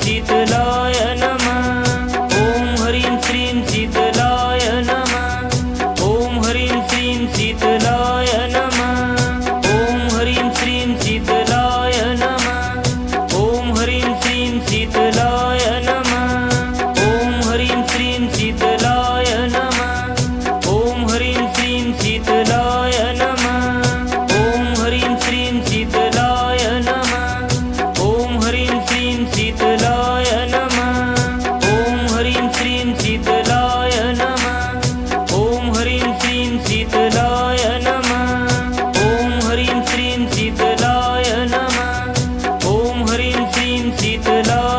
शीतलाय नमः। ॐ ह्रीं श्रीं शीतलाय नमः। ॐ ह्रीं श्रीं शीतलाय नमः। ॐ ह्रीं श्रीं शीतलाय नमः। ॐ ह्रीं श्रीं शीतलाय नमः। ॐ ह्रीं श्रीं शीतलाय नमः। ॐ ह्रीं श्रीं शीतलाय नमः। ॐ ह्रीं श्रीं शीतलाय नमः। ॐ ह्रीं श्रीं शीतलाय नमः। ॐ ह्रीं श्रीं शीतलाय नमः। ॐ ह्रीं श्रीं शीतलाय नमः। ॐ ह्रीं श्रीं शीतलाय नमः। ॐ ह्रीं श्रीं शीतलाय